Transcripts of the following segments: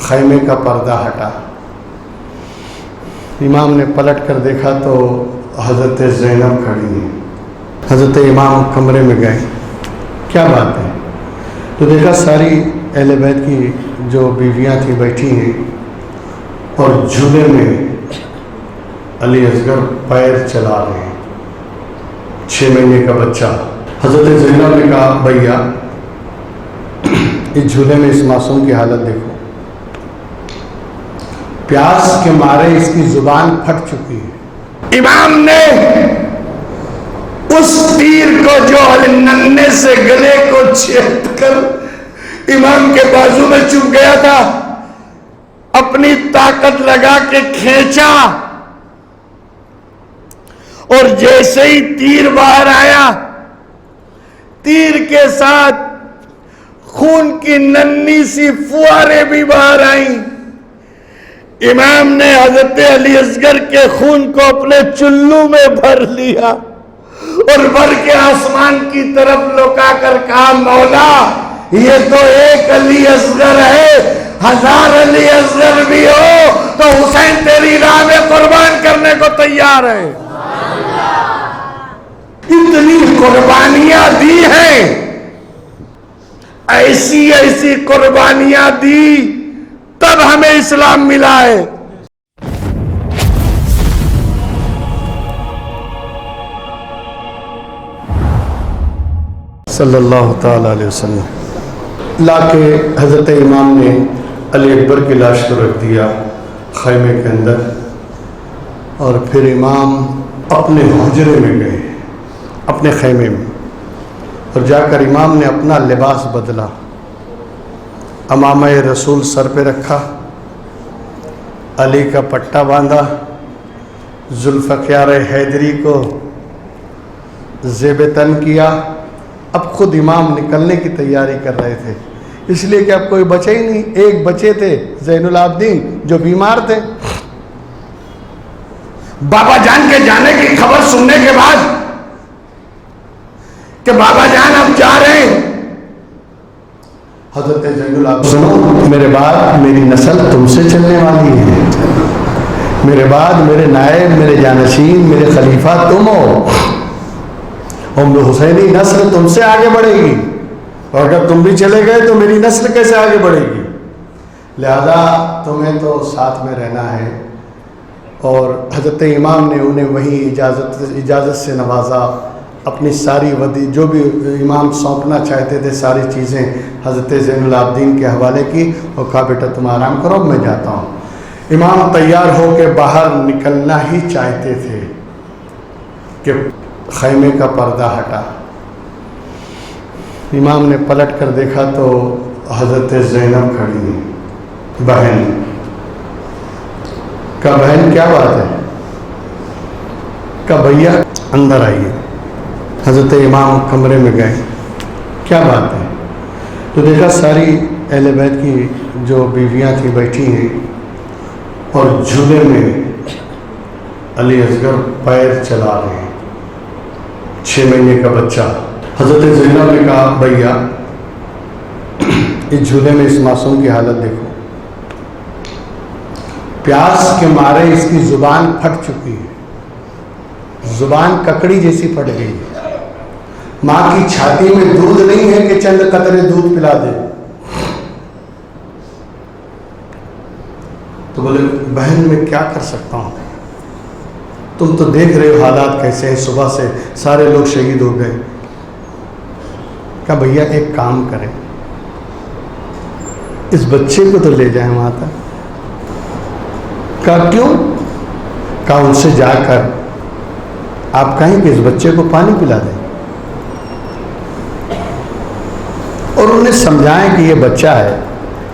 خیمے کا پردہ ہٹا، امام نے پلٹ کر دیکھا تو حضرت زینب کھڑی ہیں۔ حضرت امام کمرے میں گئے، کیا بات ہے؟ تو دیکھا ساری اہل بیت کی جو بیویاں تھیں بیٹھی ہیں، اور جھولے میں علی اصغر پیر چلا رہے ہیں، 6 مہینے کا بچہ۔ حضرت زینب نے کہا بھیا اس جھولے میں اس معصوم کی حالت دیکھو، پیاس کے مارے اس کی زبان پھٹ چکی ہے۔ امام نے اس تیر کو جو ننھے سے گلے کو چھید کر امام کے بازو میں چبھ گیا تھا، اپنی طاقت لگا کے کھینچا، اور جیسے ہی تیر باہر آیا، تیر کے ساتھ خون کی ننھی سی فواریں بھی باہر آئیں۔ امام نے حضرت علی اصغر کے خون کو اپنے چلو میں بھر لیا اور بھر کے آسمان کی طرف لوکا کر کہا مولا یہ تو ایک علی اصغر ہے، 1000 علی اصغر بھی ہو تو حسین تیری راہ میں قربان کرنے کو تیار ہے۔ اتنی قربانیاں دی ہیں، ایسی ایسی قربانیاں دی، تب ہمیں اسلام ملا ہے۔ صلی اللہ تعالی علیہ وسلم۔ لا کے حضرت امام نے علی اکبر کی لاش کو رکھ دیا خیمے کے اندر، اور پھر امام اپنے حجرے میں گئے، اپنے خیمے میں، اور جا کر امام نے اپنا لباس بدلا، امامہ رسول سر پہ رکھا، علی کا پٹا باندھا، ذوالفقار حیدری کو زیب تن کیا۔ اب خود امام نکلنے کی تیاری کر رہے تھے، اس لیے کہ اب کوئی بچے ہی نہیں، ایک بچے تھے زین العابدین جو بیمار تھے۔ بابا جان کے جانے کی خبر سننے کے بعد کہ بابا جان اب جا رہے ہیں، حضرت زین العابدین سنو میرے بعد میری نسل تم سے چلنے والی ہے، میرے بعد میرے نائب، میرے جانشین، میرے خلیفہ تم ہو، اور حسینی نسل تم سے آگے بڑھے گی، اور اگر تم بھی چلے گئے تو میری نسل کیسے آگے بڑھے گی؟ لہذا تمہیں تو ساتھ میں رہنا ہے۔ اور حضرت امام نے انہیں وہیں اجازت سے نوازا، اپنی ساری جو بھی امام سونپنا چاہتے تھے ساری چیزیں حضرت زین العابدین کے حوالے کی، اور کہا بیٹا تم آرام کرو میں جاتا ہوں۔ امام تیار ہو کے باہر نکلنا ہی چاہتے تھے کہ خیمے کا پردہ ہٹا، امام نے پلٹ کر دیکھا تو حضرت زینب کھڑی ہیں، بہن۔ کہا بہن کیا بات ہے؟ کہا بھیا اندر آئیے۔ حضرت امام کمرے میں گئے، کیا بات ہے؟ تو دیکھا ساری اہل بیت کی جو بیویاں تھیں بیٹھی ہیں، اور جھولے میں علی اصغر پیر چلا رہے ہیں، 6 مہینے کا بچہ۔ حضرت زینب نے کہا بھیا اس جھولے میں اس معصوم کی حالت دیکھو، پیاس کے مارے اس کی زبان پھٹ چکی ہے، زبان ککڑی جیسی پھٹ گئی ہے، ماں کی چھاتی میں دودھ نہیں ہے کہ چند قطرے دودھ پلا دے۔ تو بولے بہن میں کیا کر سکتا ہوں، تم تو دیکھ رہے ہو حالات کیسے ہیں، صبح سے سارے لوگ شہید ہو گئے۔ کہا بھیا ایک کام کریں، اس بچے کو تو لے جائیں وہاں تک۔ کہا کیوں؟ کہا ان سے جا کر آپ کہیں کہ اس بچے کو پانی پلا دیں، اور انہیں سمجھائیں کہ یہ بچہ ہے،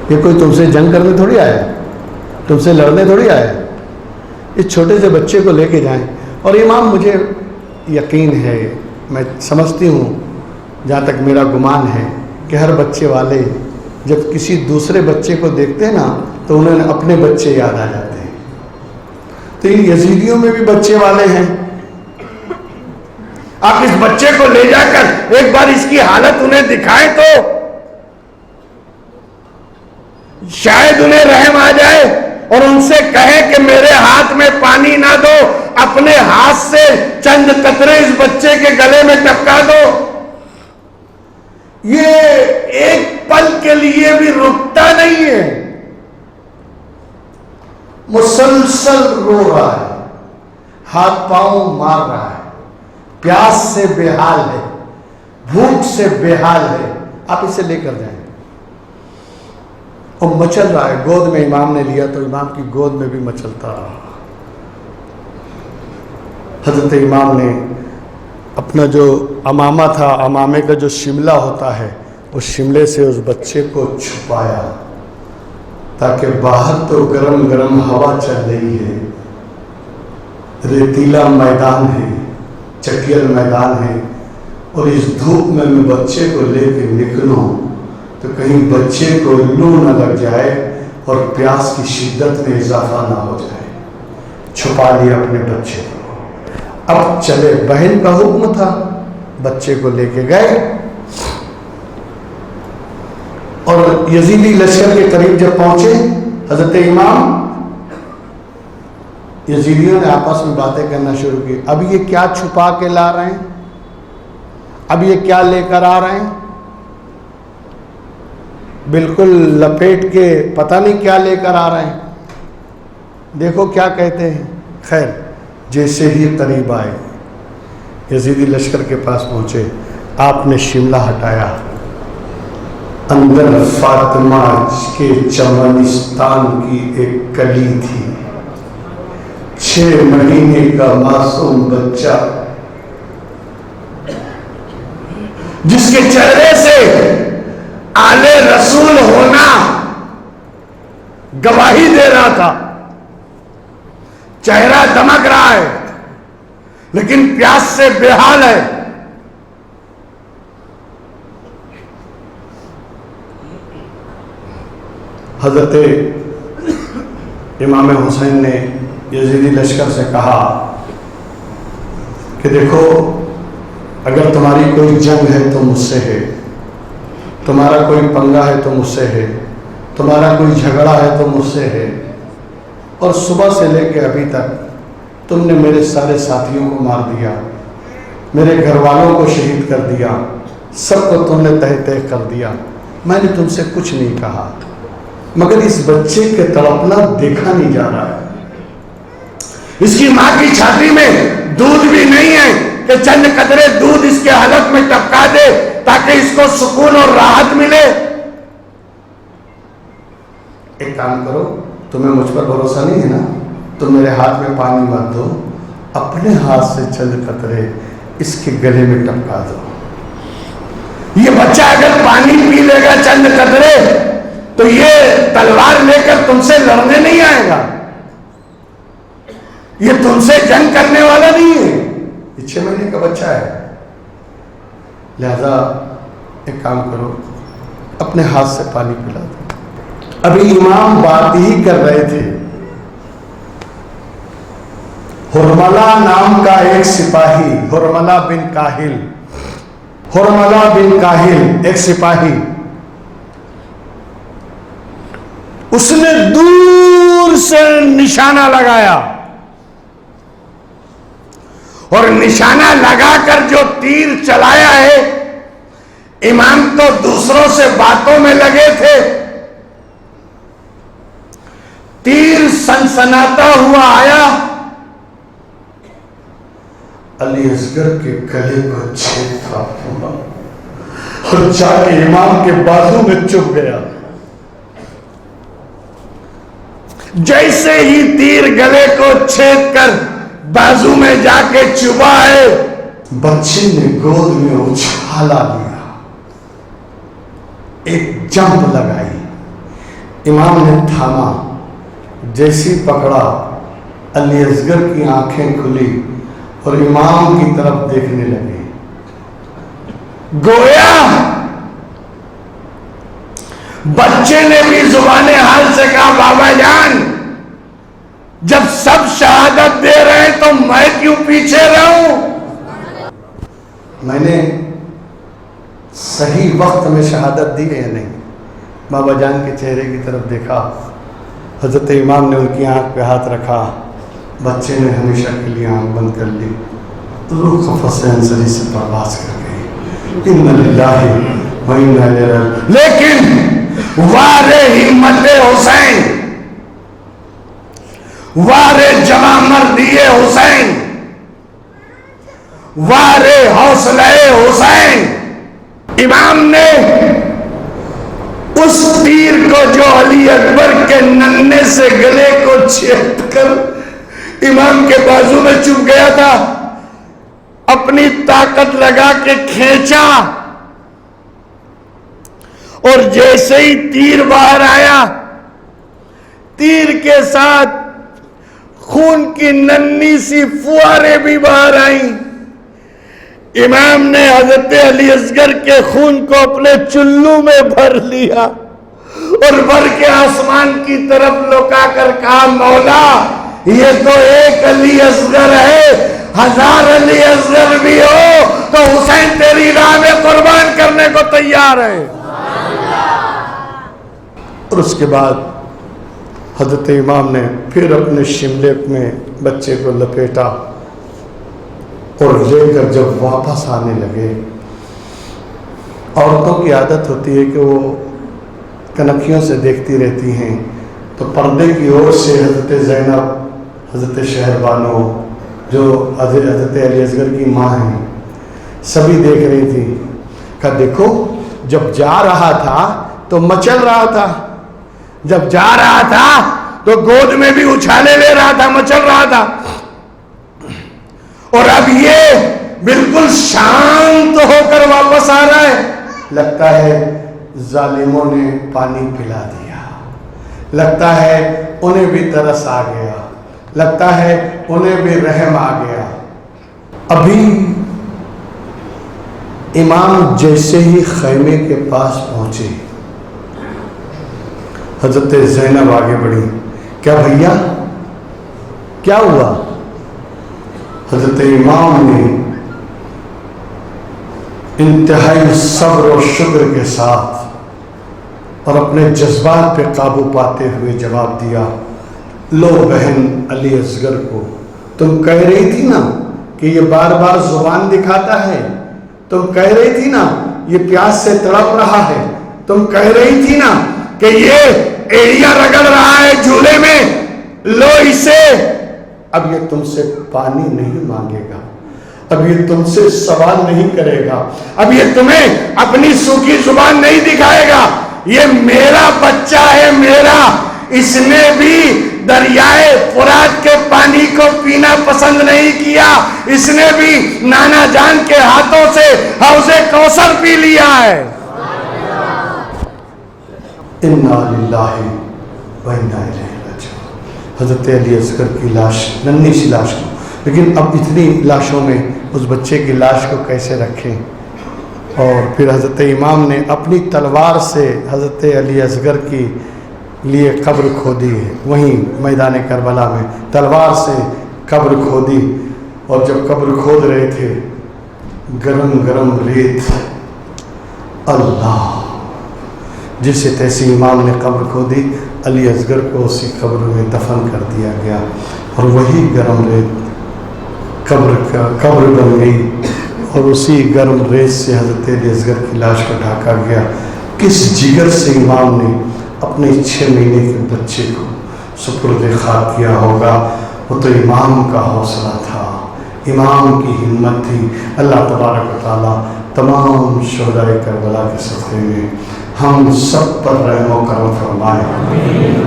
یہ کوئی تم سے جنگ کرنے تھوڑی آیا ہے، تم سے لڑنے تھوڑی آیا ہے، اس چھوٹے سے بچے کو لے کے جائیں۔ اور امام مجھے یقین ہے، میں سمجھتی ہوں جہاں تک میرا گمان ہے کہ ہر بچے والے جب کسی دوسرے بچے کو دیکھتے ہیں نا تو انہیں اپنے بچے یاد آ جاتے ہیں، تو ان یزیدیوں میں بھی بچے والے ہیں۔ آپ اس بچے کو لے جا کر ایک بار اس کی حالت انہیں دکھائیں تو شاید انہیں رحم آ جائے اور ان سے کہے کہ میرے ہاتھ میں پانی نہ دو، اپنے ہاتھ سے چند قطرے اس بچے کے گلے میں ٹپکا دو۔ یہ ایک پل کے لیے بھی رکتا نہیں ہے، مسلسل رو رہا ہے، ہاتھ پاؤں مار رہا ہے، پیاس سے بے حال ہے، بھوک سے بے حال ہے۔ آپ اسے لے کر جائیں، اور مچل رہا ہے۔ گود میں امام نے لیا تو امام کی گود میں بھی مچلتا رہا۔ حضرت امام نے اپنا جو عمامہ تھا، عمامے کا جو شملہ ہوتا ہے، اس شملے سے اس بچے کو چھپایا تاکہ باہر تو گرم گرم ہوا چل رہی ہے، ریتیلا میدان ہے، چٹیل میدان ہے، اور اس دھوپ میں بچے کو لے کے نکلوں تو کہیں بچے کو لو نہ لگ جائے اور پیاس کی شدت میں اضافہ نہ ہو جائے۔ چھپا لیا اپنے بچے کو۔ اب چلے، بہن کا حکم تھا، بچے کو لے کے گئے، اور یزیدی لشکر کے قریب جب پہنچے حضرت امام، یزیدیوں نے آپس میں باتیں کرنا شروع کی۔ اب یہ کیا چھپا کے لا رہے ہیں؟ اب یہ کیا لے کر آ رہے ہیں؟ بالکل لپیٹ کے پتہ نہیں کیا لے کر آ رہے ہیں۔ دیکھو کیا کہتے ہیں۔ خیر، جیسے ہی قریب آئے، یزیدی لشکر کے پاس پہنچے، آپ نے شملہ ہٹایا، اندر فاطمہ کے چمنستان کی ایک کلی تھی، 6 مہینے کا معصوم بچہ، جس کے چہرے سے آل رسول ہونا گواہی دے رہا تھا۔ چہرہ دمک رہا ہے لیکن پیاس سے بے حال ہے۔ حضرت امام حسین نے یزیدی لشکر سے کہا کہ دیکھو، اگر تمہاری کوئی جنگ ہے تو مجھ سے ہے، تمہارا کوئی پنگا ہے تو مجھ سے ہے، تمہارا کوئی جھگڑا ہے تو مجھ سے ہے، اور صبح سے لے کے ابھی تک تم نے میرے سارے ساتھیوں کو مار دیا، میرے گھر والوں کو شہید کر دیا، سب کو تم نے تہہ تہہ کر دیا، میں نے تم سے کچھ نہیں کہا، مگر اس بچے کے تڑپنا دیکھا نہیں جا رہا ہے، اس کی ماں کی چھاتی میں دودھ بھی نہیں ہے کہ چند قطرے دودھ اس کے حلق میں ٹپکا دے تاکہ اس کو سکون اور راحت ملے۔ ایک کام کرو، تمہیں مجھ پر بھروسہ نہیں ہے نا، تم میرے ہاتھ میں پانی مت دو، اپنے ہاتھ سے چند قطرے اس کے گلے میں ٹپکا دو۔ یہ بچہ اگر پانی پی لے گا چند قطرے تو یہ تلوار لے کر تم سے لڑنے نہیں آئے گا، یہ تم سے جنگ کرنے والا نہیں ہے، یہ 6 مہینے کا بچہ ہے۔ لہذا ایک کام کرو، اپنے ہاتھ سے پانی پلا دو۔ ابھی امام بات ہی کر رہے تھے، ہرملہ نام کا ایک سپاہی، ہرملہ بن کاہل ایک سپاہی، اس نے دور سے نشانہ لگایا، اور نشانہ لگا کر جو تیر چلایا ہے، امام تو دوسروں سے باتوں میں لگے تھے، تیر سنسناتا ہوا آیا، علی اصغر کے گلے کو چھیدتا ہوا اور جا کے امام کے بازو میں چبھ گیا۔ جیسے ہی تیر گلے کو چھید کر بازو میں جا کے چبھا ہے، بچے نے گود میں اچھالا لیا، ایک جمپ لگائی، امام نے تھاما، جیسی پکڑا، علی اصغر کی آنکھیں کھلی اور امام کی طرف دیکھنے لگے، گویا بچے نے بھی زبان حال سے کہا، بابا جان جب سب شہادت دے رہے ہیں تو میں کیوں پیچھے رہوں؟ میں نے صحیح وقت میں شہادت دی ہے یا نہیں؟ بابا جان کے چہرے کی طرف دیکھا، حضرت امام نے ان کی آنکھ پہ ہاتھ رکھا، بچے نے ہمیشہ کے لیے آنکھ بند کر لی، روح خفت سے انصری سے پرواز کر گئی۔ اِنَّ لِلَّهِ وَإِنَّا إِلَيْهِ رَاجِعُونَ۔ لیکن وار ہمت حسین، وار جوان مردی حسین، وار حوصلہ حسین، امام نے اس تیر کو جو علی اکبر کے ننھے سے گلے کو چھید کر امام کے بازو میں چپ گیا تھا، اپنی طاقت لگا کے کھینچا، اور جیسے ہی تیر باہر آیا، تیر کے ساتھ خون کی ننھی سی فواریں بھی باہر آئیں۔ امام نے حضرت علی اصغر کے خون کو اپنے چلو میں بھر لیا اور بھر کے آسمان کی طرف لوکا کر کہا، مولا یہ تو ایک علی اصغر ہے، 1000 علی اصغر بھی ہو تو حسین تیری راہ میں قربان کرنے کو تیار ہے۔ اور اس کے بعد حضرت امام نے پھر اپنے شملے میں بچے کو لپیٹا اور لے کر جب واپس آنے لگے، عورتوں کی عادت ہوتی ہے کہ وہ کنکھیوں سے دیکھتی رہتی ہیں، تو پردے کی اور سے حضرت زینب، حضرت شہر بانو جو حضرت علی اصغر کی ماں ہیں، سبھی دیکھ رہی تھی۔ کہا دیکھو، جب جا رہا تھا تو مچل رہا تھا، جب جا رہا تھا تو گود میں بھی اچھالے لے رہا تھا، مچل رہا تھا، اور اب یہ بالکل شانت ہو کر واپس آ رہا ہے۔ لگتا ہے ظالموں نے پانی پلا دیا، لگتا ہے انہیں بھی ترس آ گیا، لگتا ہے انہیں بھی رحم آ گیا۔ ابھی امام جیسے ہی خیمے کے پاس پہنچے، حضرت زینب آگے بڑھی، کیا بھیا کیا ہوا؟ حضرت امام نے انتہائی صبر و شکر کے ساتھ اور اپنے جذبات پہ قابو پاتے ہوئے جواب دیا، لو بہن علی اصغر کو، تم کہہ رہی تھی نا کہ یہ بار بار زبان دکھاتا ہے، تم کہہ رہی تھی نا یہ پیاس سے تڑپ رہا ہے، تم کہہ رہی تھی نا کہ یہ ایڑیاں رگڑ رہا ہے جھولے میں، لو اسے، اب یہ تم سے پانی نہیں مانگے گا، اب یہ تم سے سوال نہیں کرے گا، اب یہ تمہیں اپنی سوکھی زبان نہیں دکھائے گا، یہ میرا بچہ ہے، میرا، اس نے بھی دریائے فرات کے پانی کو پینا پسند نہیں کیا، اس نے بھی نانا جان کے ہاتھوں سے حوض کوثر پی لیا ہے۔ اِنَّا لِلَّهِ وَإِنَّا إِلَيْهِ رَاجِعُونَ۔ حضرت علی اصغر کی لاش، ننھی سی لاش کو، لیکن اب اتنی لاشوں میں اس بچے کی لاش کو کیسے رکھیں؟ اور پھر حضرت امام نے اپنی تلوار سے حضرت علی اصغر کی لیے قبر کھودی ہے، وہیں میدان کربلا میں تلوار سے قبر کھودی، اور جب قبر کھود رہے تھے گرم گرم ریت، اللہ، جسے تیسے امام نے قبر کھودی، علی اصغر کو اسی قبر میں دفن کر دیا گیا، اور وہی گرم ریت قبر بن گئی، اور اسی گرم ریت سے حضرت علی اصغر کی لاش کو ڈھانکا گیا۔ کس جگر سے امام نے اپنے 6 مہینے کے بچے کو سپرد خاک کیا ہوگا؟ وہ تو امام کا حوصلہ تھا، امام کی ہمت تھی۔ اللہ تبارک و تعالیٰ تمام شہدائے کربلا کے صدقے میں ہم سب پر رحم و کرم فرمائے،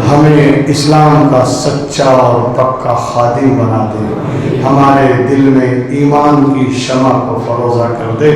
ہمیں اسلام کا سچا اور پکا خادم بنا دے، ہمارے دل میں ایمان کی شمع کو فروزہ کر دے۔